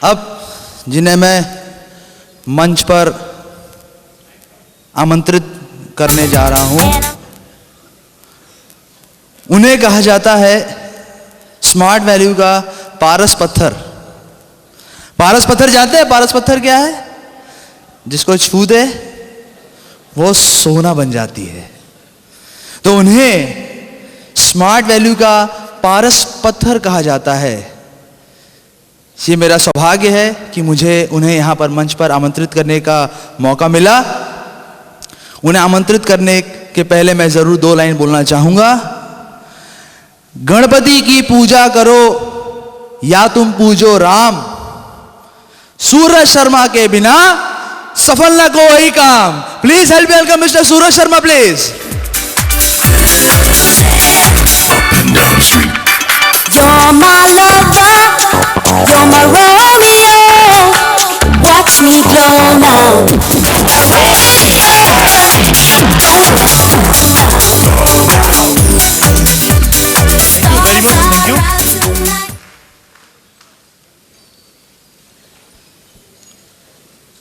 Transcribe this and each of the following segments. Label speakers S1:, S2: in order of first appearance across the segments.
S1: अब जिन्हें मैं मंच पर आमंत्रित करने जा रहा हूं, उन्हें कहा जाता है स्मार्ट वैल्यू का पारस पत्थर। पारस पत्थर जानते हैं? पारस पत्थर क्या है? जिसको छू दे वो सोना बन जाती है। तो उन्हें स्मार्ट वैल्यू का पारस पत्थर कहा जाता है। ये मेरा सौभाग्य है कि मुझे उन्हें यहां पर मंच पर आमंत्रित करने का मौका मिला। उन्हें आमंत्रित करने के पहले मैं जरूर 2 लाइन बोलना चाहूंगा। गणपति की पूजा करो या तुम पूजो राम, सूरज शर्मा के बिना सफल न कोई काम। Please help welcome mister Suraj Sharma please.
S2: You're my lover, you're my Romeo, watch me glow now.
S3: Thank you.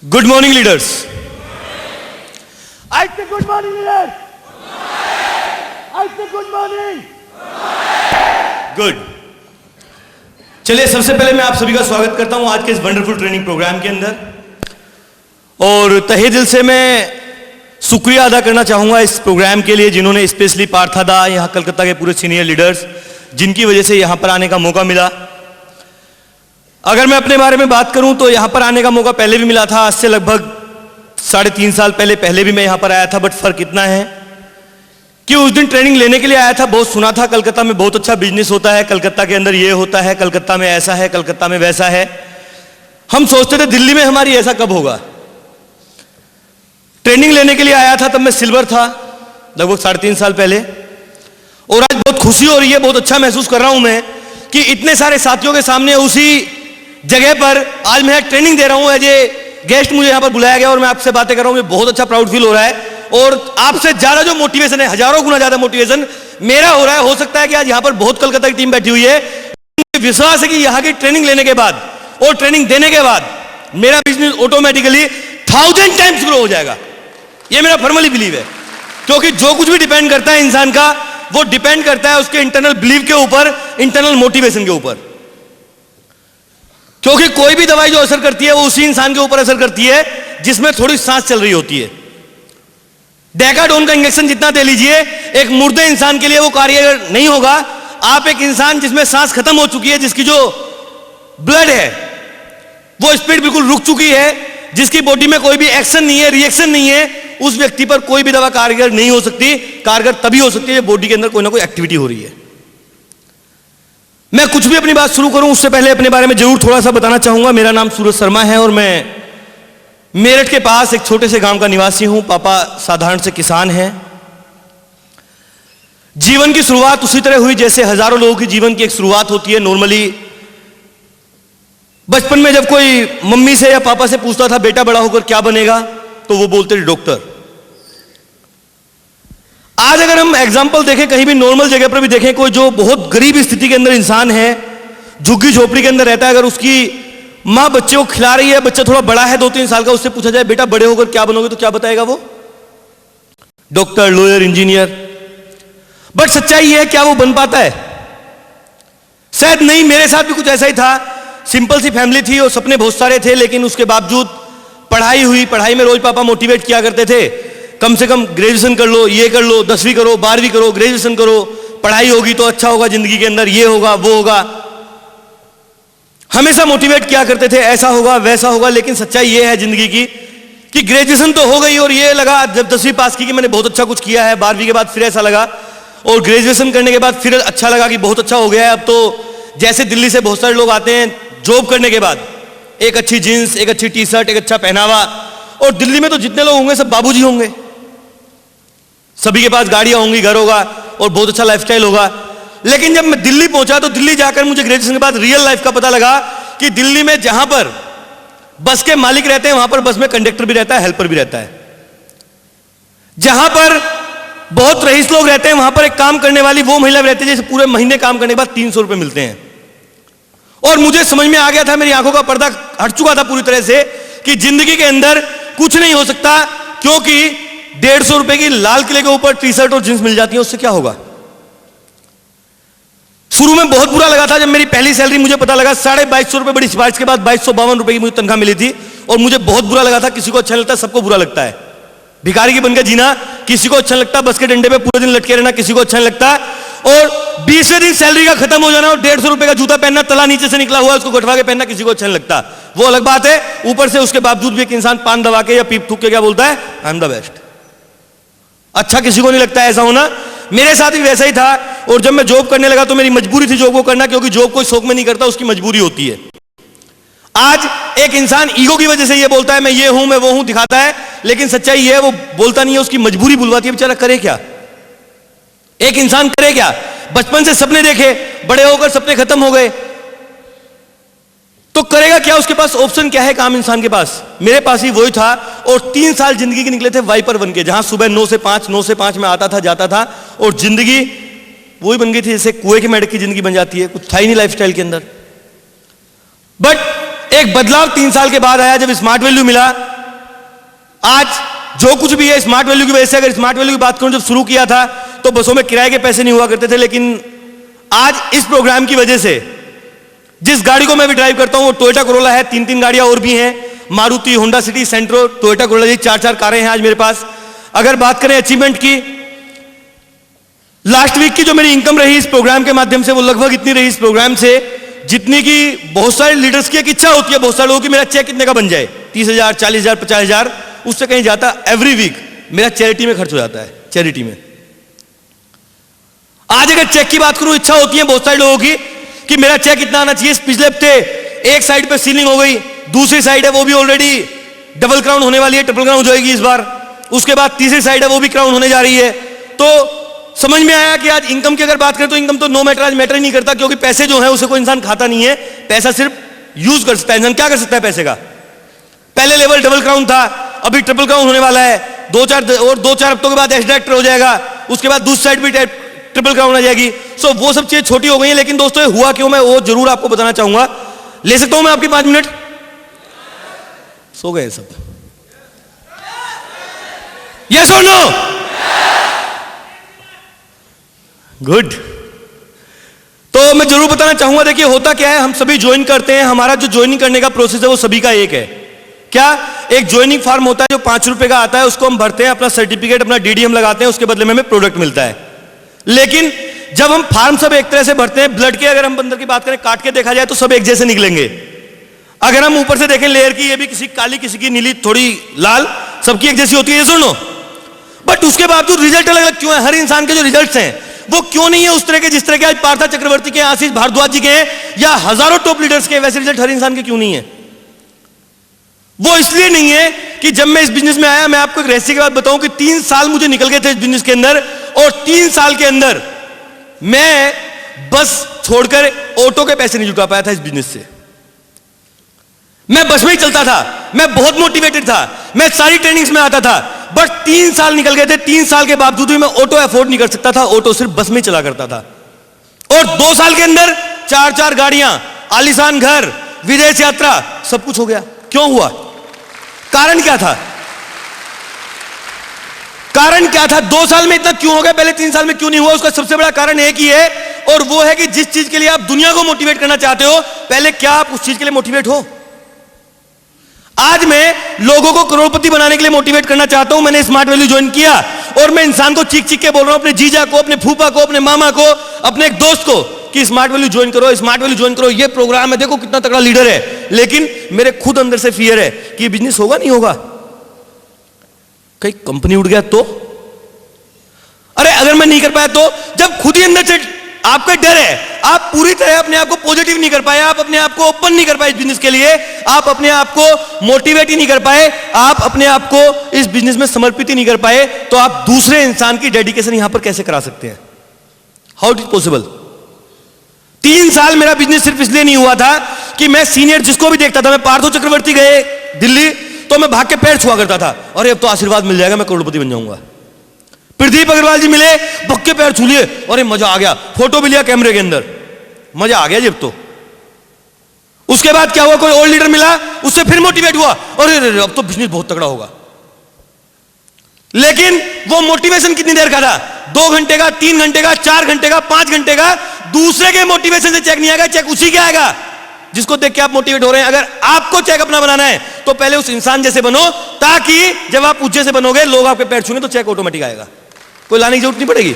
S3: Good morning, leaders. I say good morning, leaders. I say good morning. Good. चलिए, सबसे पहले मैं आप सभी का स्वागत करता हूं आज के इस वंडरफुल ट्रेनिंग प्रोग्राम के अंदर, और तहे दिल से मैं शुक्रिया अदा करना चाहूंगा इस प्रोग्राम के लिए, जिन्होंने स्पेशली पार्थादा, यहाँ कलकत्ता के पूरे सीनियर लीडर्स, जिनकी वजह से यहाँ पर आने का मौका मिला। अगर मैं अपने बारे में बात करूं तो यहाँ पर आने का मौका पहले भी मिला था, आज से लगभग 3.5 साल पहले भी मैं यहाँ पर आया था। बट फर्क इतना है कि उस दिन ट्रेनिंग लेने के लिए आया था, बहुत सुना था कलकत्ता में बहुत अच्छा बिजनेस होता है, कलकत्ता के अंदर ये होता है, कलकत्ता में ऐसा है, कलकत्ता में वैसा है। हम सोचते थे दिल्ली में हमारी ऐसा कब होगा। ट्रेनिंग लेने के लिए आया था, तब मैं सिल्वर था, लगभग 3.5 साल पहले, और आज बहुत खुशी हो रही है, बहुत अच्छा महसूस कर रहा हूं मैं कि इतने सारे साथियों के सामने उसी जगह पर आज मैं ट्रेनिंग दे रहा हूं। एज ए गेस्ट मुझे यहां पर बुलाया गया और मैं आपसे बातें कर रहा हूं, मुझे बहुत अच्छा प्राउड फील हो रहा है। और आपसे ज्यादा जो मोटिवेशन है, हजारों गुना ज्यादा मोटिवेशन मेरा हो रहा है। हो सकता है कि आज यहां पर बहुत कलकत्ता की टीम बैठी हुई है, मुझे विश्वास है कि यहां की ट्रेनिंग लेने के बाद और ट्रेनिंग देने के बाद मेरा बिजनेस ऑटोमेटिकली 1000 टाइम्स ग्रो हो जाएगा। यह मेरा फॉर्मली बिलीव है, क्योंकि जो कुछ भी डिपेंड करता है इंसान का, वो डिपेंड करता है उसके इंटरनल बिलीव के ऊपर, इंटरनल मोटिवेशन के ऊपर। क्योंकि कोई भी दवाई जो असर करती है वो उसी इंसान के ऊपर असर करती है जिसमें थोड़ी सांस चल रही होती है। डेकाडोन का इंजेक्शन जितना दे लीजिए, एक मुर्दे इंसान के लिए वो कार्य नहीं होगा। आप एक इंसान जिसमें सांस खत्म हो चुकी है, जिसकी जो ब्लड है वो स्पीड बिल्कुल रुक चुकी है, जिसकी बॉडी में कोई भी एक्शन नहीं है, रिएक्शन नहीं है, उस व्यक्ति पर कोई भी दवा कारगर नहीं हो सकती। कारगर तभी हो सकती है बॉडी के अंदर कोई ना कोई एक्टिविटी हो रही है। मैं कुछ भी अपनी बात शुरू करूं उससे पहले अपने बारे में जरूर थोड़ा सा बताना चाहूंगा। मेरा नाम सूरज शर्मा है और मैं मेरठ के पास एक छोटे से गांव का निवासी हूं। पापा साधारण से किसान हैं। जीवन की शुरुआत उसी तरह हुई जैसे हजारों लोगों की जीवन की एक शुरुआत होती है नॉर्मली। बचपन में जब कोई मम्मी से या पापा से पूछता था बेटा बड़ा होकर क्या बनेगा, तो वो बोलते थे डॉक्टर। आज अगर हम एग्जाम्पल देखें, कहीं भी नॉर्मल जगह पर भी देखें, कोई जो बहुत गरीब स्थिति के अंदर इंसान है, झुग्गी झोपड़ी के अंदर रहता है, अगर उसकी मां बच्चे को खिला रही है, बच्चा थोड़ा बड़ा है 2-3 साल का, उससे पूछा जाए बेटा बड़े होकर क्या बनोगे, तो क्या बताएगा वो? Doctor, lawyer, engineer. बट सच्चाई है क्या वो बन पाता है? शायद नहीं। मेरे साथ भी कुछ ऐसा ही था। सिंपल सी फैमिली थी और सपने बहुत सारे थे, लेकिन उसके बावजूद पढ़ाई हुई। पढ़ाई में रोज पापा मोटिवेट किया करते थे, कम से कम ग्रेजुएशन कर लो, ये कर लो, 10वीं करो, 12वीं करो, ग्रेजुएशन करो, पढ़ाई होगी तो अच्छा होगा जिंदगी के अंदर, ये होगा वो होगा। हमेशा मोटिवेट किया करते थे, ऐसा होगा वैसा होगा। लेकिन सच्चाई ये है जिंदगी की कि ग्रेजुएशन तो हो गई और ये लगा जब 10वीं पास की कि मैंने बहुत अच्छा कुछ किया है। 12वीं के बाद फिर ऐसा लगा, और ग्रेजुएशन करने के बाद फिर अच्छा लगा कि बहुत अच्छा हो गया है। अब तो जैसे दिल्ली से बहुत सारे लोग आते हैं जॉब करने के बाद, एक अच्छी जींस, एक अच्छी टी शर्ट, एक अच्छा पहनावा, और दिल्ली में तो जितने लोग होंगे सब बाबूजी होंगे, सभी के पास गाड़ियां होंगी, घर होगा और बहुत अच्छा लाइफस्टाइल होगा। लेकिन जब मैं दिल्ली पहुंचा तो दिल्ली जाकर मुझे ग्रेजुएशन के बाद रियल लाइफ का पता लगा कि दिल्ली में जहां पर बस के मालिक रहते हैं वहां पर बस में कंडक्टर भी रहता है, हेल्पर भी रहता है। जहां पर बहुत रईस लोग रहते हैं वहां पर एक काम करने वाली वो महिला रहती है जैसे पूरे महीने काम करने के बाद 300 रुपए मिलते हैं। और मुझे समझ में आ गया था, मेरी आंखों का पर्दा हट चुका था पूरी तरह से कि जिंदगी के अंदर कुछ नहीं हो सकता, क्योंकि 150 रुपए की लाल किले के ऊपर टी शर्ट और जींस मिल जाती है, उससे क्या होगा। शुरू में बहुत बुरा लगा था जब मेरी पहली सैलरी मुझे पता लगा 2250 रुपए बड़ी सिफारिश के बाद 2252 रुपए की मुझे तनख्वाह मिली थी, और मुझे बहुत बुरा लगा था। किसी को अच्छा लगता है, सबको बुरा लगता है। भिखारी की बनकर जीना किसी को अच्छा लगता है, बस के डंडे पे पूरे दिन लटके रहना किसी को अच्छा नहीं लगता, और 20वें दिन सैलरी का खत्म हो जाना और 150 रुपए का जूता पहनना, तला नीचे से निकला हुआ उसको गठवा के पहनना किसी को अच्छा नहीं लगता। वो अलग बात है। ऊपर से उसके बावजूद भी एक इंसान पान दबा के या पीप थूक के क्या बोलता है, आई एम द बेस्ट। अच्छा किसी को नहीं लगता है ऐसा होना। मेरे साथ भी वैसा ही था, और जब मैं जॉब करने लगा तो मेरी मजबूरी थी जॉब को करना, क्योंकि जॉब कोई शौक में नहीं करता, उसकी मजबूरी होती है। आज एक इंसान ईगो की वजह से ये बोलता है मैं ये हूं मैं वो हूं दिखाता है, लेकिन सच्चाई ये है वो बोलता नहीं है, उसकी मजबूरी बुलवाती है। बेचारा करे क्या, एक इंसान करे क्या। बचपन से सपने देखे, बड़े होकर सपने खत्म हो गए, तो करेगा क्या। उसके पास ऑप्शन क्या है काम इंसान के पास। मेरे पास ही वही था, और 3 साल जिंदगी के निकले थे वाइपर बन के, जहां सुबह 9 से 5 में आता था जाता था, और जिंदगी वही बन गई थी जैसे कुएं के मेढक की जिंदगी बन जाती है, कुछ था ही नहीं लाइफस्टाइल के अंदर। बट एक बदलाव 3 साल के बाद आया जब स्मार्ट वैल्यू मिला। आज जो कुछ भी है स्मार्ट वैल्यू की वजह से। अगर स्मार्ट वैल्यू की बात करूं, जब शुरू किया था तो बसों में किराए के पैसे नहीं हुआ करते थे, लेकिन आज इस प्रोग्राम की वजह से जिस गाड़ी को मैं भी ड्राइव करता हूं वो टोयोटा कोरोला है, 3 गाड़ियां और भी हैं, मारुति, होंडा सिटी, सेंट्रो, टोयोटा कोरोला, ये 4 कारें हैं आज मेरे पास। अगर बात करें अचीवमेंट की, लास्ट वीक की जो मेरी इनकम रही इस प्रोग्राम के माध्यम से, वो लगभग इतनी रही इस प्रोग्राम से जितनी की बहुत सारे लीडर्स की एक इच्छा होती है, बहुत सारे लोगों की मेरा चेक कितने का बन जाए, 30,000, 40,000, 50,000, उससे कहीं जाता। एवरी वीक मेरा चैरिटी में खर्च हो जाता है, चैरिटी में। आज अगर चेक की बात करूं, इच्छा होती है बहुत सारे लोगों की कि मेरा चेक इतना आना चाहिए। पिछले हफ्ते एक साइड पे सीलिंग हो गई, दूसरी साइड है वो भी ऑलरेडी डबल क्राउन होने वाली है, ट्रिपल क्राउन हो जाएगी इस बार। उसके बाद तीसरी साइड है वो भी क्राउन होने जा रही है। तो समझ में आया कि आज इनकम की अगर बात करें तो इनकम तो नो मैटर, आज मैटर ही नहीं करता, क्योंकि पैसे जो है उसे कोई इंसान खाता नहीं है, पैसा सिर्फ यूज कर सकता है। इंसान क्या कर सकता है पैसे का। पहले लेवल डबल क्राउन था, अभी ट्रिपल क्राउन होने वाला है। 2-4 हफ्तों के बाद एस डायरेक्टर हो जाएगा, उसके बाद दूसरी साइड भी ट्रिपल क्राउन आ जाएगी। सो वो सब चीजें छोटी हो गई हैं, लेकिन दोस्तों हुआ क्यों मैं वो जरूर आपको बताना चाहूंगा। ले सकता हूं मैं आपकी 5 मिनट? सो गए सब? यस और नो? गुड। तो मैं जरूर बताना चाहूंगा, देखिए होता क्या है, हम सभी ज्वाइन करते हैं, हमारा जो ज्वाइनिंग करने का प्रोसेस है वो सभी का एक है। क्या? एक ज्वाइनिंग फॉर्म होता है जो 5 रुपए का आता है, उसको हम भरते हैं, अपना सर्टिफिकेट, अपना डीडी हम लगाते हैं, उसके बदले में हमें प्रोडक्ट मिलता है। लेकिन जब हम फॉर्म सब एक तरह से भरते हैं, ब्लड के अगर हम अंदर की बात करें, काट के देखा जाए तो सब एक जैसे निकलेंगे। अगर हम ऊपर से देखें लेयर की, ये भी किसी काली, किसी की नीली, थोड़ी लाल, सबकी एक जैसी होती है, ये सुनो। बट उसके बावजूद रिजल्ट अलग अलग क्यों है? हर इंसान के जो रिजल्ट्स हैं वो क्यों नहीं है उस तरह के जिस तरह के आज पार्था चक्रवर्ती के, आशीष भारद्वाज जी के हैं, या हजारों टॉप लीडर्स के? वैसे रिजल्ट हर इंसान के क्यों नहीं है? वो इसलिए नहीं है कि जब मैं इस बिजनेस में आया, मैं आपको एक रहस्य की बात बताऊं कि 3 साल मुझे निकल गए थे इस बिजनेस के अंदर, और 3 साल के अंदर मैं बस छोड़कर ऑटो के पैसे नहीं जुटा पाया था इस बिजनेस से। मैं बस में ही चलता था, मैं बहुत मोटिवेटेड था, मैं सारी ट्रेनिंग्स में आता था, बट 3 साल निकल गए थे। 3 साल के बावजूद भी मैं ऑटो अफोर्ड नहीं कर सकता था, ऑटो सिर्फ बस में चला करता था। और 2 साल के अंदर 4 गाड़ियां, आलीशान घर, विदेश यात्रा, सब कुछ हो गया। क्यों हुआ? कारण क्या था? कारण क्या था? 2 साल में इतना क्यों हो गया, पहले 3 साल में क्यों नहीं हुआ? उसका सबसे बड़ा कारण एक ही है, और वो है कि जिस चीज के लिए आप दुनिया को मोटिवेट करना चाहते हो, पहले क्या आप उस चीज के लिए मोटिवेट हो? आज मैं लोगों को करोड़पति बनाने के लिए मोटिवेट करना चाहता हूं। मैंने स्मार्ट वैल्यू ज्वाइन किया, और मैं इंसान को चीख चीख के बोल रहा हूं, अपने जीजा को, अपने फूफा को, अपने मामा को, अपने एक दोस्त को, कि स्मार्ट वैल्यू ज्वाइन करो, स्मार्ट वैल्यू ज्वाइन करो, ये प्रोग्राम है, देखो कितना तगड़ा लीडर है। लेकिन मेरे खुद अंदर से फियर है कि बिजनेस होगा नहीं होगा, कहीं कंपनी उड़ गया तो, अरे अगर मैं नहीं कर पाया तो। जब खुद ही अंदर से आपका डर है, आप पूरी तरह अपने आप को पॉजिटिव नहीं कर पाए, आप अपने आप को ओपन नहीं कर पाए इस बिजनेस के लिए, आप अपने आप को मोटिवेट ही नहीं कर पाए, आप अपने आप को इस बिजनेस में समर्पित ही नहीं कर पाए, तो आप दूसरे इंसान की डेडिकेशन यहां पर कैसे करा सकते हैं? How it is possible? 3 साल मेरा बिजनेस सिर्फ इसलिए नहीं हुआ था कि मैं सीनियर जिसको भी देखता था, मैं पार्थो चक्रवर्ती गए दिल्ली तो मैं भाग के पैर छुआ करता था, अरे अब तो आशीर्वाद मिल जाएगा, मैं करोड़पति बन जाऊंगा। प्रदीप अग्रवाल जी मिले, भक्के पैर छू लिए, अरे मजा आ गया, फोटो भी लिया कैमरे के अंदर, मजा आ गया जब तो। उसके बाद क्या हुआ, कोई और लीडर मिला, उससे फिर मोटिवेट हुआ, अरे अब तो बिजनेस बहुत तगड़ा होगा। लेकिन वो मोटिवेशन कितनी देर का था? 2 घंटे का, 3 घंटे का, 4 घंटे का, 5 घंटे का। दूसरे के मोटिवेशन से चेक नहीं आएगा, चेक उसी के आएगा जिसको देख के आप मोटिवेट हो रहे हैं। अगर आपको चेक अपना बनाना है तो पहले उस इंसान जैसे बनो, ताकि जब आप ऊंचे से बनोगे, लोग आपके पैर छूंगे तो चेक ऑटोमेटिक आएगा, कोई लाने की जरूरत नहीं पड़ेगी।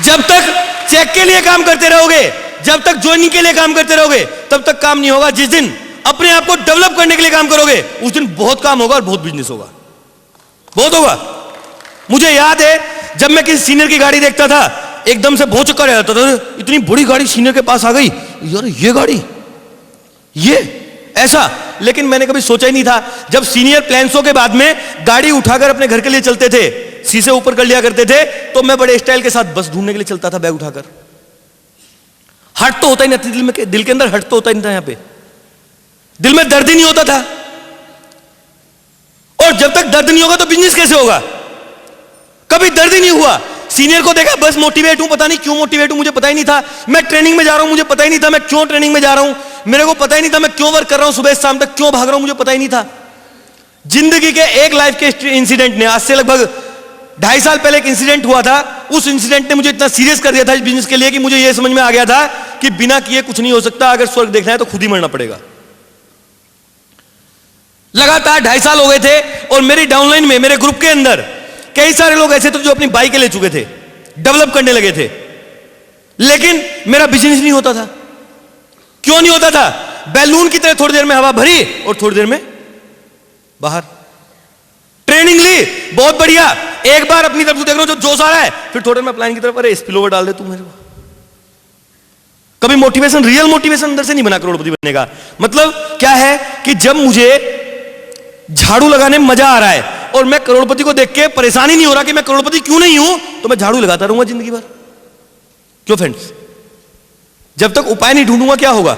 S3: जब तक चेक के लिए काम करते रहोगे, जब तक ज्वाइनिंग के लिए काम करते रहोगे, तब तक काम नहीं होगा। जिस दिन अपने आप को डेवलप करने के लिए काम करोगे, उस दिन बहुत काम होगा और बहुत बिजनेस होगा, बहुत होगा। मुझे याद है जब मैं किसी सीनियर की गाड़ी देखता था, एकदम से बहुत चक्कर आ जाता था, इतनी बड़ी गाड़ी सीनियर के पास आ गई, यार ये गाड़ी, ये ऐसा। लेकिन मैंने कभी सोचा ही नहीं था, जब सीनियर प्लान्सों के बाद में गाड़ी उठाकर अपने घर के लिए चलते थे, शीशे ऊपर कर लिया करते थे, तो मैं बड़े स्टाइल के साथ बस ढूंढने के लिए चलता था, बैग उठाकर। हट तो होता ही नहीं था दिल के अंदर, हट तो होता ही नहीं था, यहां पे दिल में दर्द ही नहीं होता था। और जब तक दर्द नहीं होगा तो बिजनेस कैसे होगा? कभी दर्द ही नहीं हुआ। सीनियर को देखा, बस मोटिवेट हूं, पता नहीं क्यों मोटिवेट हूं, मुझे पता ही नहीं था। मैं ट्रेनिंग में जा रहा हूं, मुझे पता ही नहीं था मैं क्यों ट्रेनिंग में जा रहा हूं, मेरे को पता ही नहीं था मैं क्यों वर्क कर रहा हूं, सुबह शाम तक क्यों भाग रहा हूं, मुझे पता ही नहीं था। जिंदगी के एक लाइफ के इंसिडेंट ने, आज से लगभग 2.5 साल पहले एक इंसिडेंट हुआ था, उस इंसिडेंट ने मुझे इतना सीरियस कर दिया था इस बिजनेस के लिए कि मुझे यह समझ में आ गया था कि बिना किए कुछ नहीं हो सकता। अगर स्वर्ग देखना है तो खुद ही मरना पड़ेगा। लगातार 2.5 साल हो गए थे और मेरी डाउनलाइन में, मेरे ग्रुप के अंदर कई सारे लोग ऐसे थे जो अपनी बाइक ले चुके थे, डेवलप करने लगे थे, लेकिन मेरा बिजनेस नहीं होता था। क्यों नहीं होता था? बैलून की तरह थोड़ी देर में हवा भरी और थोड़ी देर में बाहर। ट्रेनिंग ली, बहुत बढ़िया, एक बार अपनी तरफ से देख रहा हूं जो जोश आ रहा है, फिर थोड़ी देर में प्लान की तरफ, अरे स्पिलओवर डाल दे तू मेरे को। कभी मोटिवेशन, रियल मोटिवेशन अंदर से नहीं बना करोड़पति बनने का। मतलब क्या है कि जब मुझे झाड़ू लगाने में मजा आ रहा है और मैं करोड़पति को देख के परेशानी नहीं हो रहा कि मैं करोड़पति क्यों नहीं हूं, तो मैं झाड़ू लगाता रहूंगा जिंदगी भर। क्यों फ्रेंड्स? जब तक उपाय नहीं ढूंढूंगा क्या होगा?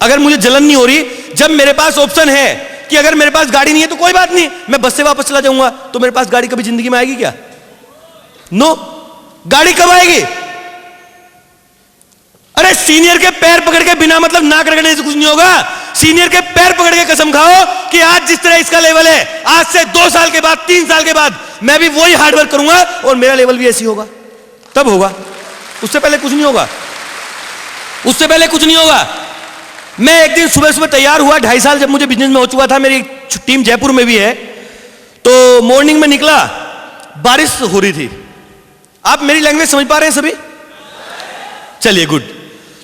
S3: अगर मुझे जलन नहीं हो रही, जब मेरे पास ऑप्शन है कि अगर मेरे पास गाड़ी नहीं है तो कोई बात नहीं, मैं बस से वापस चला जाऊंगा, तो मेरे पास गाड़ी कभी जिंदगी में आएगी क्या? नो। गाड़ी कब आएगी? अरे सीनियर के पैर पकड़ के बिना मतलब नाक रगड़ने से कुछ नहीं होगा। सीनियर के पैर पकड़ के कसम खाओ कि आज जिस तरह इसका लेवल है, आज से 2 साल के बाद, 3 साल के बाद मैं भी वही हार्डवर्क करूंगा और मेरा लेवल भी ऐसी होगा, तब होगा। उससे पहले कुछ नहीं होगा, उससे पहले कुछ नहीं होगा। मैं एक दिन सुबह सुबह तैयार हुआ, 2.5 साल जब मुझे बिजनेस में हो चुका था, मेरी टीम जयपुर में भी है, तो मॉर्निंग में निकला, बारिश हो रही थी। आप मेरी लैंग्वेज समझ पा रहे हैं सभी? चलिए गुड।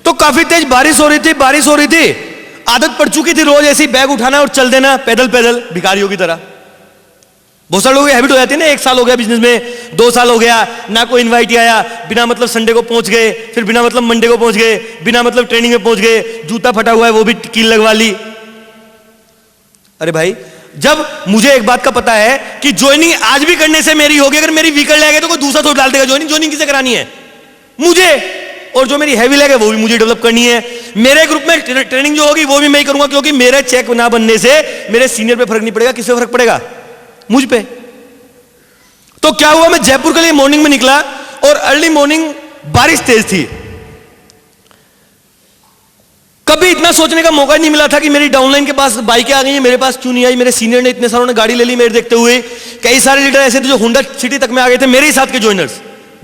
S3: तो काफी तेज बारिश हो रही थी, बारिश हो रही थी। आदत पड़ चुकी थी रोज ऐसे ही बैग उठाना और चल देना पैदल पैदल, भिखारियों की तरह। बहुत सारे लोगों की हैबिट हो जाती है ना, 1 साल हो गया बिजनेस में, 2 साल हो गया, ना कोई इनवाइट आया, बिना मतलब संडे को पहुंच गए, फिर बिना मतलब मंडे को पहुंच गए, बिना मतलब ट्रेनिंग में पहुंच गए, जूता फटा हुआ है वो भी कील लगवा ली। अरे भाई, जब मुझे एक बात का पता है कि ज्वाइनिंग आज भी करने से मेरी होगी, अगर मेरी वीकर लैग है तो कोई दूसरा थोड़ा डाल देगा ज्वाइनिंग। ज्वाइनिंग किसे करानी है? मुझे। और जो मेरी हैवी लैग है वो भी मुझे डेवलप करनी है। मेरे ग्रुप में ट्रेनिंग जो होगी वो भी मैं ही करूंगा, क्योंकि मेरे चेक ना बनने से मेरे सीनियर पे फर्क नहीं पड़ेगा। किससे फर्क पड़ेगा? मुझ पे। तो क्या हुआ, मैं जयपुर के लिए मॉर्निंग में निकला और अर्ली मॉर्निंग बारिश तेज थी। कभी इतना सोचने का मौका नहीं मिला था कि मेरी डाउनलाइन के पास बाइकें आ गई हैं, मेरे पास क्यों नहीं आई। मेरे सीनियर ने, इतने सारों ने गाड़ी ले ली मेरे देखते हुए। कई सारे लीडर ऐसे थे जो होंडा सिटी तक में आ गए थे, मेरे ही साथ के ज्वाइनर्स।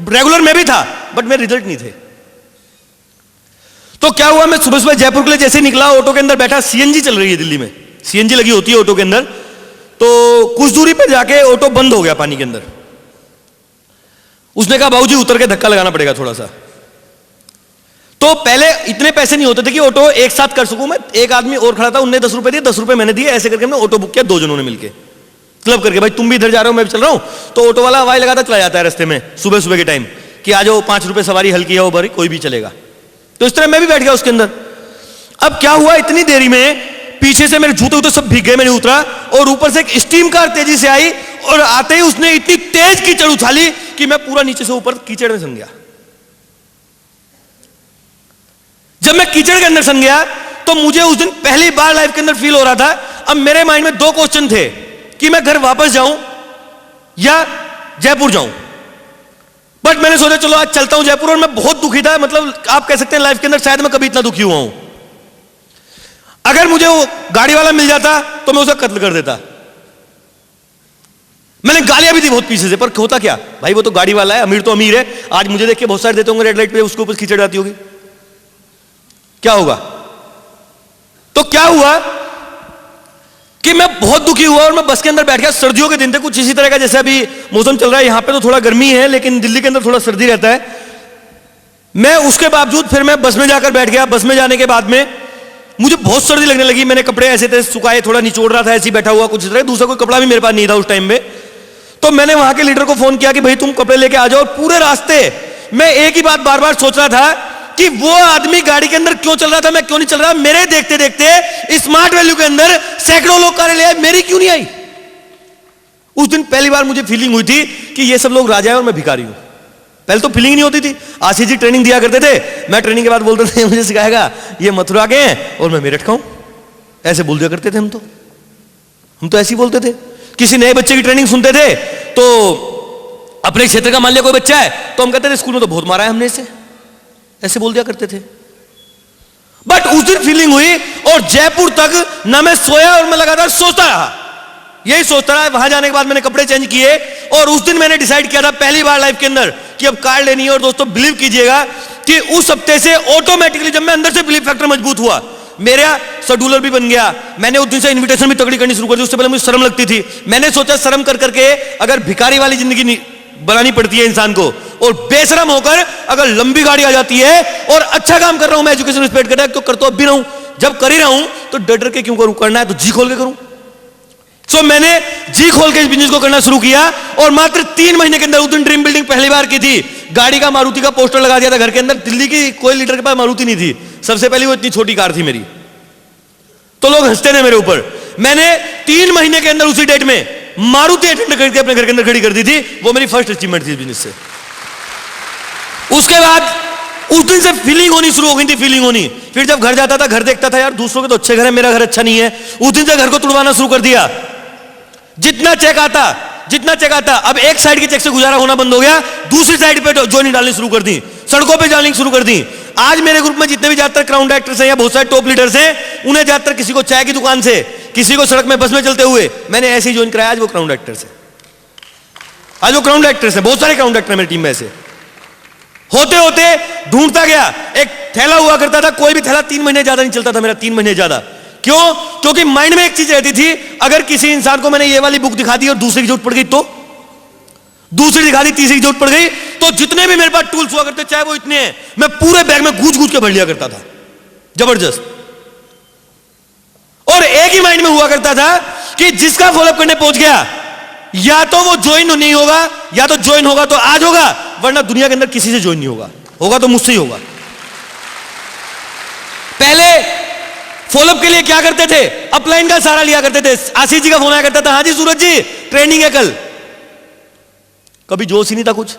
S3: रेगुलर में भी था बट मेरे रिजल्ट नहीं थे। तो क्या हुआ, मैं सुबह सुबह जयपुर के लिए जैसे निकला, ऑटो के अंदर बैठा, सीएनजी चल रही है दिल्ली में, सीएनजी लगी होती है ऑटो के अंदर। तो कुछ दूरी पर जाके ऑटो बंद हो गया पानी के अंदर। उसने कहा बाबूजी उतर के धक्का लगाना पड़ेगा थोड़ा सा। तो पहले इतने पैसे नहीं होते थे कि ऑटो एक साथ कर सकूं मैं। एक आदमी और खड़ा था, उन्हें 10 रुपए दिए, 10 रुपए मैंने दिए, ऐसे करके हमने ऑटो बुक किया 2 जनों ने मिलकर, क्लब करके। भाई तुम भी इधर जा रहे हो, मैं भी चल रहा हूं। तो ऑटो वाला हवाई लगाता चला जाता है रास्ते में सुबह सुबह के टाइम कि आ जाओ, 5 रुपए सवारी हल्की है वो भरी, कोई भी चलेगा। तो इस तरह मैं भी बैठ गया उसके अंदर। अब क्या हुआ, इतनी देरी में पीछे से मेरे जूते उते सब भीग गए, मैंने उतरा और ऊपर से एक स्टीम कार तेजी से आई और आते ही उसने इतनी तेज कीचड़ उछाली कि मैं पूरा नीचे से ऊपर कीचड़ में सन गया। जब मैं कीचड़ के अंदर सन गया तो मुझे उस दिन पहली बार लाइफ के अंदर फील हो रहा था, अब मेरे माइंड में 2 क्वेश्चन थे कि मैं घर वापस जाऊं या जयपुर जाऊं। बट मैंने सोचा चलो आज चलता हूं जयपुर। और मैं बहुत दुखी था, मतलब आप कह सकते हैं लाइफ के अंदर शायद मैं कभी इतना दुखी हुआ हूं। अगर मुझे वो गाड़ी वाला मिल जाता तो मैं उसे कत्ल कर देता। मैंने गालियां भी दी बहुत पीछे से, पर होता क्या भाई, वो तो गाड़ी वाला है, अमीर तो अमीर है। आज मुझे देख के बहुत सारे देते होंगे रेड लाइट पे, उसके ऊपर खींच जाती होगी, क्या होगा? तो क्या हुआ कि मैं बहुत दुखी हुआ और मैं बस के अंदर बैठ गया। सर्दियों के दिन थे, कुछ इसी तरह का जैसे अभी मौसम चल रहा है। यहां पे तो थोड़ा गर्मी है, लेकिन दिल्ली के अंदर थोड़ा सर्दी रहता है। मैं उसके बावजूद फिर मैं बस में जाकर बैठ गया। बस में जाने के बाद में मुझे बहुत सर्दी लगने लगी। मैंने कपड़े ऐसे थे सुखाए, थोड़ा निचोड़ रहा था, ऐसे ही बैठा हुआ कुछ तरह, दूसरा कोई कपड़ा भी मेरे पास नहीं था उस टाइम में। तो मैंने वहां के लीडर को फोन किया कि भाई तुम कपड़े लेके आ जाओ। और पूरे रास्ते मैं एक ही बात बार बार सोच रहा था कि वो आदमी गाड़ी के अंदर क्यों चल रहा था, मैं क्यों नहीं चल रहा। मेरे देखते देखते स्मार्ट वैल्यू के अंदर सैकड़ों लोग कारें ले आए, मेरी क्यों नहीं आई। उस दिन पहली बार मुझे फीलिंग हुई थी कि ये सब लोग राजा है और मैं भिखारी हूं। पहले तो फीलिंग नहीं होती थी। आशीष जी ट्रेनिंग दिया करते थे, मैं ट्रेनिंग के बाद बोलते थे मुझे सिखाएगा ये मथुरा के हैं और मैं मेरठ का हूं, ऐसे बोल दिया करते थे हम तो ऐसे ही बोलते थे। किसी नए बच्चे की ट्रेनिंग सुनते थे तो अपने क्षेत्र का मान लिया कोई बच्चा है तो हम कहते थे स्कूल में तो बहुत मारा है हमने इसे, ऐसे बोल दिया करते थे। बट उस दिन फीलिंग हुई और जयपुर तक ना मैं सोया और मैं लगातार सोचता रहा, यही सोचता रहा। वहां जाने के बाद मैंने कपड़े चेंज किए और उस दिन मैंने डिसाइड किया था पहली बार लाइफ के अंदर कि अब कार लेनी है। और दोस्तों बिलीव कीजिएगा कि उस हफ्ते से ऑटोमेटिकली जब मैं अंदर से बिलीव फैक्टर मजबूत हुआ, मेरा शेड्यूलर भी बन गया। मैंने उस दिन से इनविटेशन भी तगड़ी करनी शुरू कर दी। उससे पहले मुझे शर्म लगती थी। मैंने सोचा शर्म कर करके अगर भिखारी वाली जिंदगी बनानी पड़ती है इंसान को, और बेशरम होकर अगर लंबी गाड़ी आ जाती है और अच्छा काम कर रहा हूं, मैं एजुकेशन रिस्पेक्ट कर रहा तो कर तो अब भी रहा हूं, जब कर ही रहा हूं तो डर डर के क्यों करूं, करना है तो जी खोल के करूं। सो मैंने जी खोल के इस बिजनेस को करना शुरू किया और मात्र 3 महीने के अंदर उस दिन ड्रीम बिल्डिंग पहली बार की थी। गाड़ी का मारुति का पोस्टर लगा दिया था घर के अंदर। दिल्ली की कोई लीडर के पास मारुति नहीं थी, सबसे पहली वो इतनी छोटी कार थी मेरी, तो लोग हंसते थे मेरे ऊपर। मैंने 3 महीने के अंदर उसी डेट में मारुति 800 खरीद के अपने घर के अंदर खड़ी कर दी थी। वो मेरी फर्स्ट अचीवमेंट थी बिजनेस से। उसके बाद उस दिन से फीलिंग होनी शुरू हो गई थी, फीलिंग होनी। फिर जब घर जाता था, घर देखता था यार दूसरों के तो अच्छे घर है, मेरा घर अच्छा नहीं है। उस दिन से घर को तुड़वाना शुरू कर दिया। जितना चेक आता, अब एक साइड के चेक से गुजारा होना बंद हो गया, दूसरी साइड पे जॉइनिंग डालनी शुरू कर दी, सड़कों पे जानी शुरू कर दी। आज मेरे ग्रुप में जितने भी ज्यादातर क्राउन एक्टर्स हैं या बहुत सारे टॉप लीडर्स हैं, उन्हें ज्यादातर किसी को चाय की दुकान से, किसी को सड़क में बस में चलते हुए मैंने ऐसे ही ज्वाइन कराया। आज वो क्राउन एक्टर्स है, आज वो क्राउन एक्टर्स है। बहुत सारे क्राउन एक्टर मेरी टीम में ऐसे होते होते ढूंढता गया। एक थैला हुआ करता था, कोई भी थैला 3 महीने ज्यादा नहीं चलता था मेरा, 3 महीने ज्यादा। क्यों? क्योंकि माइंड में एक चीज रहती थी, अगर किसी इंसान को मैंने ये वाली बुक दिखा दी और दूसरी की जरूरत पड़ गई तो, दूसरी दिखा दी, तीसरी की जरूरत पड़ गई तो, जितने भी मेरे पास टूल्स हुआ करते चाहे वो इतने हैं, मैं पूरे बैग में गूंज गूंज के भर लिया करता था, जबरदस्त। और एक ही माइंड में हुआ करता था कि जिसका फॉलोअप करने पहुंच गया, या तो वो ज्वाइन नहीं होगा, या तो ज्वाइन होगा तो आज होगा, वरना दुनिया के अंदर किसी से ज्वाइन नहीं होगा, होगा तो मुझसे ही होगा। पहले फॉलोअप के लिए क्या करते थे, अपलाइन का सहारा लिया करते थे। आशीष जी का फोन आया करता था, हाँ जी सूरज जी ट्रेनिंग है कल। कभी जोश ही नहीं था कुछ,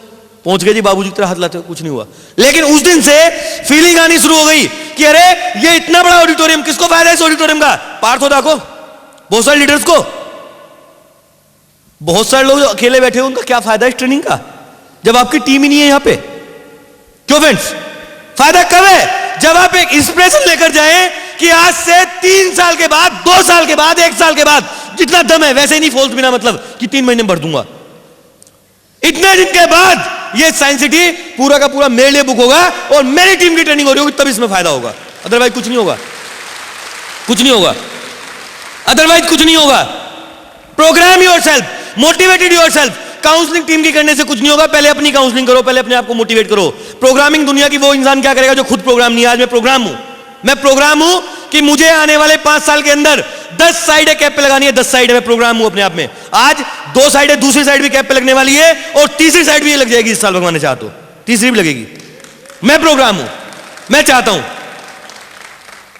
S3: पहुंच गए जी बाबूजी की तरह हाथ लाते, कुछ नहीं हुआ। लेकिन उस दिन से फीलिंग आनी शुरू हो गई कि अरे ये इतना बड़ा ऑडिटोरियम, किसको फायदा है इस ऑडिटोरियम का? पार्थोदा को, बहुत सारे लीडर्स को, बहुत सारे लोग जो अकेले बैठे हैं उनका क्या फायदा इस ट्रेनिंग का, जब आपकी टीम ही नहीं है यहां पे। क्यों फ्रेंड्स? फायदा कब है? जब आप एक इंस्पिरेशन लेकर जाएं कि आज से 3 साल के बाद, 2 साल के बाद, 1 साल के बाद, जितना दम है वैसे ही नहीं फॉल्स बिना मतलब कि 3 महीने में भर दूंगा। इतने दिन के बाद ये साइंस सिटी पूरा का पूरा मेरे लिए बुक होगा और मेरी टीम की ट्रेनिंग हो रही होगी, तब इसमें फायदा होगा, अदरवाइज कुछ नहीं होगा, कुछ नहीं होगा, अदरवाइज कुछ नहीं होगा। Program yourself, motivated yourself. Counselling team की करने से कुछ नहीं होगा, पहले अपनी काउंसलिंग करो, पहले अपने आप को मोटिवेट करो। प्रोग्रामिंग दुनिया की वो इंसान क्या करेगा जो खुद प्रोग्राम नहीं है। आज मैं प्रोग्राम हूं, मैं प्रोग्राम हूं कि मुझे आने वाले 5 साल के अंदर 10 साइडें कैप पे लगानी है, 10 साइडें। मैं प्रोग्राम हूं अपने आप में। आज 2 साइडें दूसरी साइड भी कैप पे लगने वाली है और तीसरी साइड भी लग जाएगी इस साल, भगवान ने चाहा तो तीसरी भी लगेगी। मैं प्रोग्राम हूं, मैं चाहता हूं।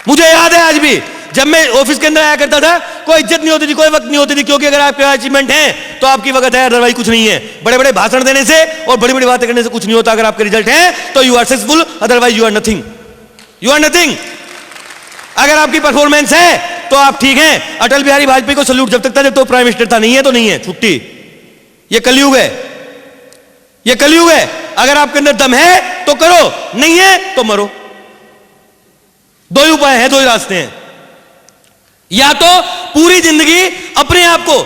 S3: मुझे याद है आज भी जब मैं ऑफिस के अंदर आया करता था, कोई इज्जत नहीं होती थी, कोई वक्त नहीं होती थी, क्योंकि अगर आपके अचीवमेंट है तो आपकी वक्त है, अदरवाइज कुछ नहीं है। बड़े बड़े भाषण देने से और बड़ी बड़ी बातें करने से कुछ नहीं होता। अगर आपके रिजल्ट है तो you are successful, otherwise you are nothing, you are nothing. अगर आपकी परफॉर्मेंस है तो आप ठीक हैं। अटल बिहारी वाजपेयी को सल्यूट जब तक था जब तो प्राइम मिनिस्टर था, नहीं है तो नहीं है, छुट्टी। ये कलयुग है, ये कलयुग है। अगर आपके अंदर दम है तो करो, नहीं है तो मरो। 2 ही उपाय हैं, 2 ही रास्ते हैं। या तो पूरी जिंदगी अपने आप को,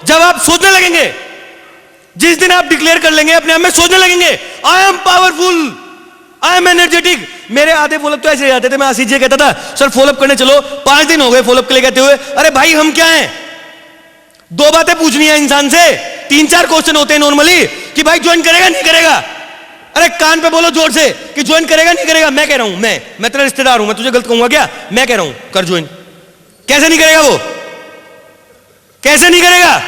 S3: जब आप सोचने लगेंगे, जिस दिन आप डिक्लेयर कर लेंगे अपने आप में, सोचने लगेंगे I am powerful, I am energetic. मेरे आधे फॉलोअप तो ऐसे जाते थे, मैं आशीष जी कहता था सर फॉलोअप करने चलो, 5 दिन हो गए फॉलोअप के लिए कहते हुए। अरे भाई हम क्या हैं, 2 बातें पूछनी है इंसान से, 3-4 क्वेश्चन होते हैं नॉर्मली कि भाई ज्वाइन करेगा नहीं करेगा। अरे कान पे बोलो जोर से कि ज्वाइन करेगा नहीं करेगा। मैं कह रहा हूं, मैं तेरा रिश्तेदार हूं, मैं तुझे गलत कहूंगा क्या? मैं कह रहा हूं कर ज्वाइन। कैसे नहीं करेगा वो? कैसे नहीं करेगा?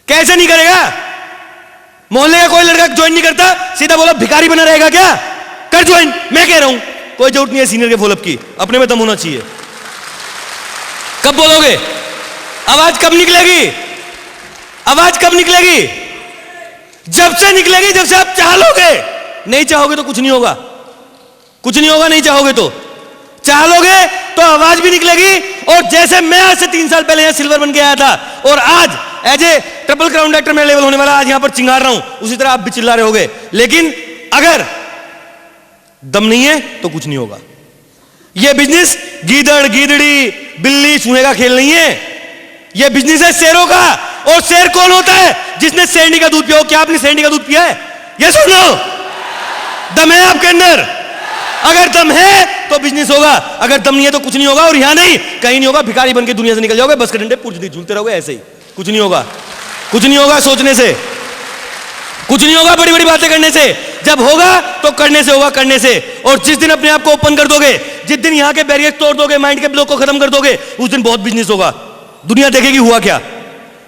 S3: कैसे नहीं करेगा? मोहल्ले का कोई लड़का ज्वाइन नहीं करता, सीधा बोला भिखारी बना रहेगा क्या? कर ज्वाइन। मैं कह रहा हूं कोई जरूरत नहीं है सीनियर के फॉलोअप की, अपने में दम होना चाहिए। कब बोलोगे? आवाज कब निकलेगी? आवाज कब निकलेगी? जब से निकलेगी जब से आप चाह लोगे। नहीं चाहोगे तो कुछ नहीं होगा, कुछ नहीं होगा। नहीं चाहोगे तो, चाह लोगे तो आवाज भी निकलेगी। और जैसे मैं आज से 3 साल पहले यहां सिल्वर बन के आया था और आज as a triple crown actor मेरा लेवल होने वाला, आज यहां पर चिंगार रहा हूं, उसी तरह आप भी चिल्ला रहे होगे। लेकिन अगर दम नहीं है तो कुछ नहीं होगा। यह बिजनेस गीदड़ गीदड़ी बिल्ली चूहे का खेल नहीं है, यह बिजनेस है शेरों का। और शेर कौन होता है? जिसने शेरनी का दूध पिया हो। क्या आपने शेरनी का दूध पिया है? ये सुनो, दम है आपके अंदर। अगर दम है तो बिजनेस होगा, अगर दम नहीं है तो कुछ नहीं होगा। और यहां नहीं, कहीं नहीं होगा, भिखारी बन के दुनिया से निकल जाओगे, बस के डंडे पूछते झूलते रहोगे ऐसे ही। कुछ नहीं होगा, कुछ नहीं होगा सोचने से, कुछ नहीं होगा बड़ी बड़ी बातें करने से। जब होगा तो करने से होगा, करने से। और जिस दिन अपने आप को ओपन कर दोगे, जिस दिन यहां के बैरियर तोड़ दोगे, माइंड के ब्लॉक को खत्म कर दोगे, उस दिन बहुत बिजनेस होगा। दुनिया देखेगी हुआ क्या।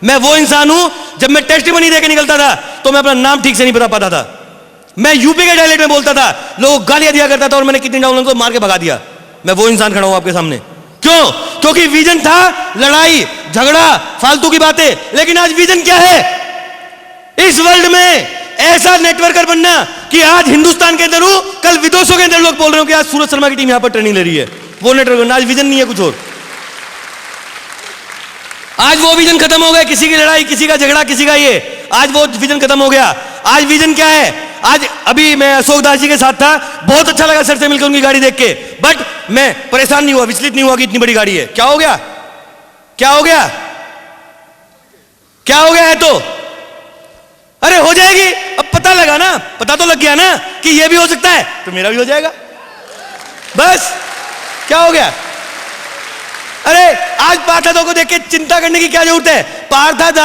S3: मैं वो इंसान हूं, जब मैं टेस्टिमनी देके निकलता था तो मैं अपना नाम ठीक से नहीं बता पाता था। मैं यूपी के डायलेक्ट में बोलता था, लोगों को गालियां दिया करता था और मैंने कितनी डाउनलोड को मार के भगा दिया। मैं वो इंसान खड़ा हूं आपके सामने। क्यों? क्योंकि विजन था लड़ाई झगड़ा फालतू की बातें। लेकिन आज विजन क्या है? इस वर्ल्ड में ऐसा नेटवर्कर बनना कि आज हिंदुस्तान के अंदर हूं, कल विदेशों के अंदर लोग बोल रहे हो कि आज सूरज शर्मा की टीम यहां पर ट्रेनिंग ले रही है। वो नेटवर्क बनना, आज विजन नहीं है कुछ और। आज वो विजन खत्म हो गया, किसी की लड़ाई, किसी का झगड़ा, किसी का ये, आज वो विजन खत्म हो गया। आज विजन क्या है? आज अभी मैं अशोक दास जी के साथ था, बहुत अच्छा लगा सर से मिलकर उनकी गाड़ी देख के, बट मैं परेशान नहीं हुआ, विचलित नहीं हुआ कि इतनी बड़ी गाड़ी है। क्या हो गया? क्या हो गया? क्या हो गया है तो? अरे हो जाएगी, अब पता लगा ना, पता तो लग गया ना कि ये भी हो सकता है, तो मेरा भी हो जाएगा। बस क्या हो गया? अरे आज पार्थादो को देख के चिंता करने की क्या जरूरत है? पार्थादा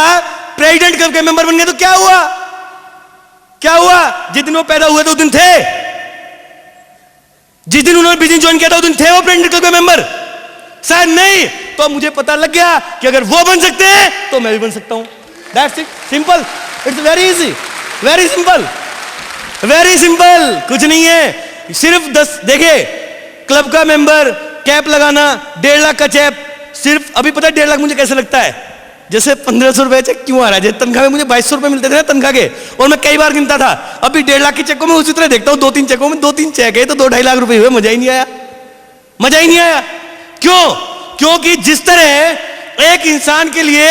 S3: प्रेसिडेंट क्लब के मेंबर बन गए तो क्या हुआ? क्या हुआ? जिस दिन वो पैदा हुए तो उस दिन थे, जिस दिन उन्होंने बिजनेस ज्वाइन किया था उस दिन थे वो प्रेसिडेंट क्लब के मेंबर? शायद नहीं। तो मुझे पता लग गया कि अगर वो बन सकते हैं तो मैं भी बन सकता हूं। That's it, simple, it's very easy, very simple, very simple. कुछ नहीं है, सिर्फ 10 देखे क्लब का मेंबर, कैप लगाना, 1.5 लाख का चेक। सिर्फ अभी पता है 1.5 लाख मुझे कैसे लगता है? जैसे 1500 रुपए चेक क्यों आ रहा है? तनख्वाह में मुझे 2200 रुपए मिलते थे ना तनख्वाह के, और मैं कई बार गिनता था। अभी 1.5 लाख के चेक को मैं उसी तरह देखता हूं, 2-3 चेकों में 2-3 चेक है तो 2-2.5 लाख रुपए हुए। मजा ही नहीं आया, मजा ही नहीं आया। क्यों? क्योंकि जिस तरह एक इंसान के लिए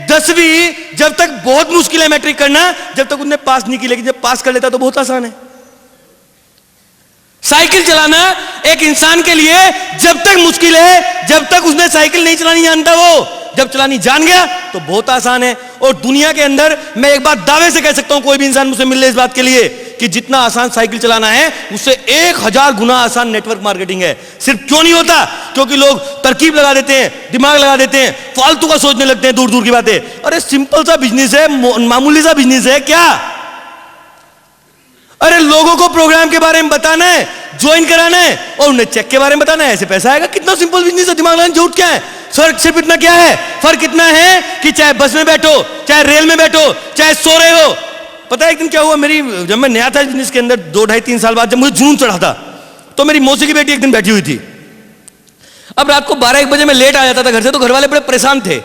S3: 10वीं जब तक बहुत मुश्किल है मैट्रिक करना, जब तक उसने पास नहीं की, लेकिन जब पास कर लेता तो बहुत आसान है। साइकिल चलाना एक इंसान के लिए जब तक मुश्किल है, जब तक उसने साइकिल नहीं चलानी जानता, वो जब चलानी जान गया तो बहुत आसान है। और दुनिया के अंदर मैं एक बात दावे से कह सकता हूं, कोई भी इंसान मुझसे मिल ले इस बात के लिए, कि जितना आसान साइकिल चलाना है उससे 1000 गुना आसान नेटवर्क मार्केटिंग है। सिर्फ क्यों नहीं होता? क्योंकि लोग तरकीब लगा देते हैं, दिमाग लगा देते हैं, फालतू का सोचने लगते हैं, दूर दूर की बातें। अरे सिंपल सा बिजनेस है, मामूली सा बिजनेस है क्या? अरे लोगों को प्रोग्राम के बारे में बताना है, ज्वाइन कराना है और उन्हें चेक के बारे में बताना है, ऐसे पैसा आएगा। कितना सिंपल बिजनेस है, दिमाग लगाने की जरूरत क्या है? फर्क सिर्फ इतना क्या है? फर्क इतना है कि चाहे बस में बैठो, चाहे रेल में बैठो, चाहे सो रहे हो। पता है एक दिन क्या हुआ? जब मैं नया था बिजनेस के अंदर, 2-2.5-3 साल बाद, जब मुझे जुनून चढ़ा था, तो मेरी मौसी की बेटी एक दिन बैठी हुई थी। अब रात को 12-1 बजे मैं लेट आ जाता था घर से, तो घर वाले बड़े परेशान थे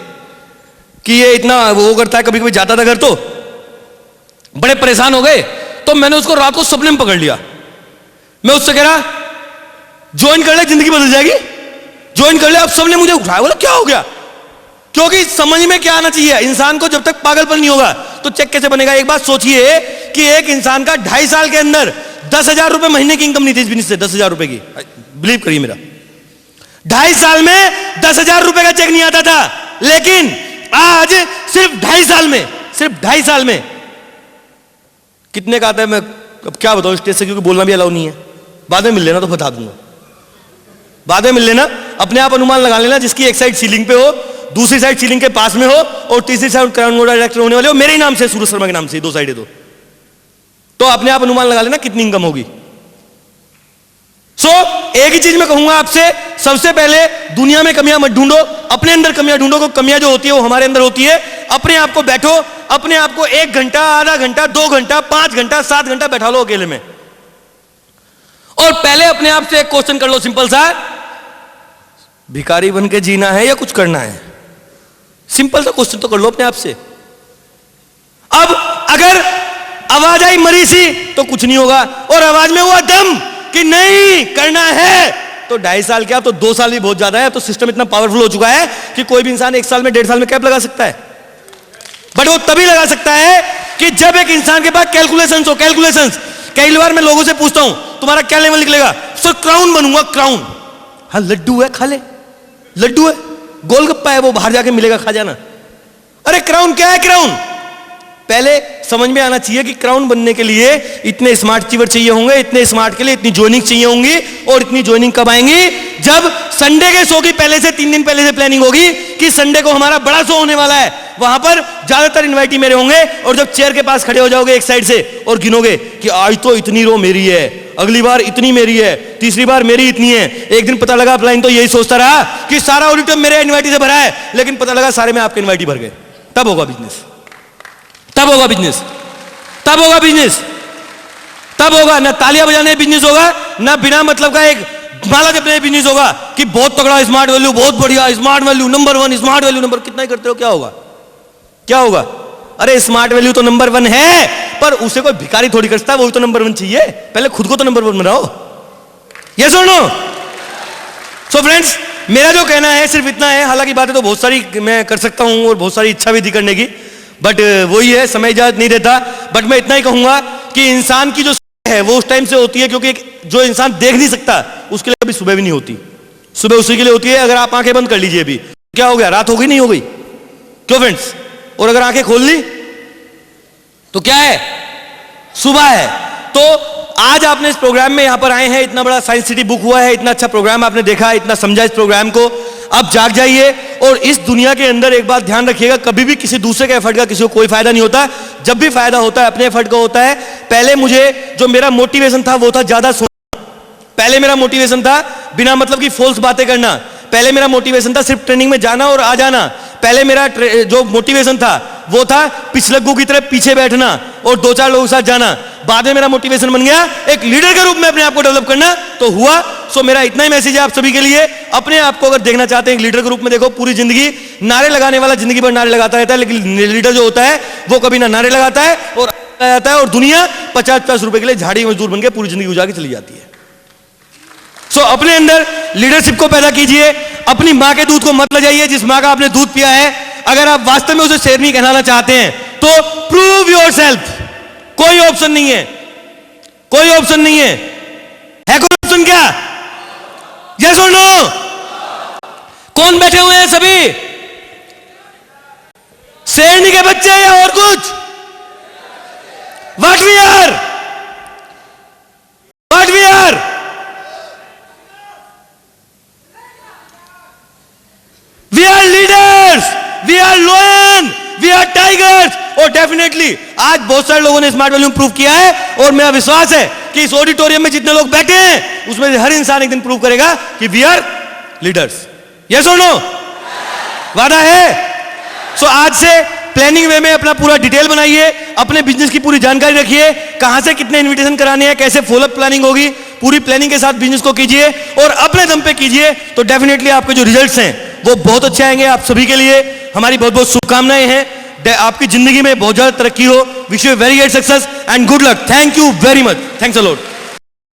S3: कि ये इतना वो करता है, कभी कभी जाता था घर तो बड़े परेशान हो गए। तो मैंने उसको रात को सपने में पकड़ लिया। मैं उससे कह रहा ज्वाइन कर ले, जिंदगी बदल जाएगी, ज्वाइन कर ले। अब सबने मुझे उठाया, बोला क्या हो गया? क्योंकि समझ में क्या आना चाहिए, इंसान को जब तक पागलपन नहीं होगा तो चेक कैसे बनेगा। एक बात सोचिए कि एक इंसान का 2.5 साल के अंदर 10,000 रुपए महीने की इनकम नहीं थी इस बिजनेस से, 10,000 रुपए की। बिलीव करिए मेरा, 2.5 साल में 10,000 रुपए का चेक नहीं आता था, लेकिन आज सिर्फ 2.5 साल में कितने का आता है? मैं अब क्या बताऊं स्टेज से, क्योंकि बोलना भी अलाउ नहीं है। बाद में मिल लेना तो बता दूंगा, बाद में मिल लेना, अपने आप अनुमान लगा लेना। जिसकी एक साइड सीलिंग पे हो, दूसरी साइड सीलिंग के पास में हो, और तीसरी साइड क्राउन डायरेक्टर होने वाले हो, मेरे ही नाम से, सूरज शर्मा के नाम से, 2 साइड है तो अपने आप अनुमान लगा लेना कितनी इनकम होगी। एक ही चीज मैं कहूंगा आपसे, सबसे पहले दुनिया में कमियां मत ढूंढो, अपने अंदर कमियां ढूंढो। कमियां जो होती है वो हमारे अंदर होती है। अपने आप को बैठो, अपने आप को 1 घंटा, आधा घंटा, 2 घंटा, 5 घंटा, 7 घंटा बैठा लो अकेले में, और पहले अपने आप से एक क्वेश्चन कर लो, सिंपल सा, भिखारी बन के जीना है या कुछ करना है? सिंपल सा क्वेश्चन तो कर लो अपने आप से। अब अगर आवाज आई मरी सी तो कुछ नहीं होगा, और आवाज में हुआ दम कि नहीं करना है, तो 2.5 साल क्या, तो 2 साल भी बहुत ज्यादा है। तो सिस्टम इतना पावरफुल हो चुका है कि कोई भी इंसान 1 साल में, 1.5 साल में कैप लगा सकता है। बट वो तभी लगा सकता है कि जब एक इंसान के पास कैलकुलेशंस हो। कैलकुलेशंस कई बार मैं लोगों से पूछता हूं, तुम्हारा क्या लेवल निकलेगा? सर क्राउन बनूंगा, क्राउन। हाँ, लड्डू है, खा ले, लड्डू है, गोलगप्पा है, वो बाहर जाके मिलेगा, खा जाना। अरे क्राउन क्या है? क्राउन पहले समझ में आना चाहिए कि क्राउन बनने के लिए इतने स्मार्ट अचीवर चाहिए होंगे, इतने स्मार्ट के लिए इतनी ज्वाइनिंग चाहिए होंगी, और इतनी ज्वाइनिंग कब आएंगी? जब संडे के शो की पहले से 3 दिन पहले से प्लानिंग होगी कि संडे को हमारा बड़ा शो होने वाला है, वहां पर ज्यादातर इनवाइटी मेरे होंगे, और जब चेयर के पास खड़े हो जाओगे एक साइड से और गिनोगे कि आज तो इतनी रो मेरी है, अगली बार इतनी मेरी है, तीसरी बार मेरी इतनी है। एक दिन पता लगा प्लानिंग तो यही सोचता रहा कि सारा ऑडिटोरियम मेरे इनवाइटी से भरा है, लेकिन पता लगा सारे में आपके इनवाइटी भर गए। तब होगा बिजनेस, तब होगा बिजनेस, तब होगा बिजनेस, तब होगा। ना तालियां बजाने बिजनेस होगा, ना बिना मतलब का एक माला जपने बिजनेस होगा कि बहुत तगड़ा स्मार्ट वैल्यू, बहुत बढ़िया smart value, number 1 smart value, number कितना ही करते हो, क्या होगा? क्या होगा? अरे स्मार्ट वैल्यू तो नंबर 1 है, पर उसे कोई भिखारी थोड़ी करता है, वही तो नंबर 1 चाहिए। पहले खुद को तो नंबर 1 बनाओ। यस और नो? सो फ्रेंड्स, मेरा जो कहना है सिर्फ इतना है। हालांकि बातें तो बहुत सारी मैं कर सकता हूं और बहुत सारी इच्छा भी थी करने की, बट वही है, समय इजाजत नहीं देता। बट मैं इतना ही कहूंगा कि इंसान की जो है वो उस टाइम से होती है, क्योंकि जो इंसान देख नहीं सकता उसके लिए कभी सुबह भी नहीं होती। सुबह उसी के लिए होती है। अगर आप आंखें बंद कर लीजिए अभी, क्या हो गया? रात हो गई, नहीं हो गई? क्यों फ्रेंड्स? और अगर आंखें खोल ली तो क्या है? सुबह है। तो आज आपने इस प्रोग्राम में यहां पर आए हैं, इतना बड़ा साइंस सिटी बुक हुआ है, इतना अच्छा प्रोग्राम आपने देखा, इतना समझा इस प्रोग्राम को। अब जाग जाइए, और इस दुनिया के अंदर एक बात ध्यान रखिएगा, कभी भी किसी दूसरे के एफर्ट का किसी को कोई फायदा नहीं होता। जब भी फायदा होता है अपने एफर्ट का होता है। पहले मुझे जो मेरा मोटिवेशन था वो था ज्यादा सोना। पहले मेरा मोटिवेशन था बिना मतलब की फॉल्स बातें करना। पहले मेरा मोटिवेशन था सिर्फ ट्रेनिंग में जाना और आ जाना। पहले मेरा जो मोटिवेशन था वो था पिछलग्गू की तरह पीछे बैठना और 2-4 लोगों के साथ जाना। बाद में मेरा मोटिवेशन बन गया एक लीडर के रूप में अपने आप को डेवलप करना, तो हुआ। सो मेरा इतना ही मैसेज है आप सभी के लिए, अपने आप को अगर देखना चाहते हैं एक लीडर के रूप में देखो। पूरी जिंदगी नारे लगाने वाला जिंदगी भर नारे लगाता रहता है, लेकिन लीडर जो होता है वो कभी ना नारे लगाता है और आता है, और दुनिया 50-50 रुपए के लिए झाड़ी मजदूर बनकर पूरी जिंदगी गुजार के चली जाती है। सो अपने अंदर लीडरशिप को पैदा कीजिए। अपनी मां के दूध को मत ले जाइए, जिस मां का आपने दूध पिया है। अगर आप वास्तव में उसे शेरनी कहलाना चाहते हैं तो प्रूव योरसेल्फ। कोई ऑप्शन नहीं है, कोई ऑप्शन नहीं है। है कोई ऑप्शन क्या? यस और नो? कौन बैठे हुए हैं सभी? शेरनी के बच्चे या और कुछ? What we are, what we are. We are leaders, we are lion, we are tigers। और डेफिनेटली आज बहुत सारे लोगों ने स्मार्ट वैल्यू प्रूव किया है, और मेरा विश्वास है कि इस ऑडिटोरियम में जितने लोग बैठे हैं उसमें से हर इंसान एक दिन प्रूव करेगा कि वी आर लीडर्स। यस और नो? वादा है? सो आज से प्लानिंग वे में अपना पूरा डिटेल बनाइए, अपने बिजनेस की पूरी जानकारी रखिए, कहां से कितने इनविटेशन कराने हैं, कैसे फॉलोअप प्लानिंग होगी, पूरी प्लानिंग के साथ बिजनेस को कीजिए और अपने दम पे कीजिए। तो डेफिनेटली आपके जो रिजल्ट्स हैं वो बहुत अच्छे आएंगे। आप सभी के लिए हमारी बहुत बहुत शुभकामनाएं हैं। आपकी जिंदगी में बहुत ज्यादा तरक्की हो। Wish you very great success and good luck. Thank you very much. Thanks a lot.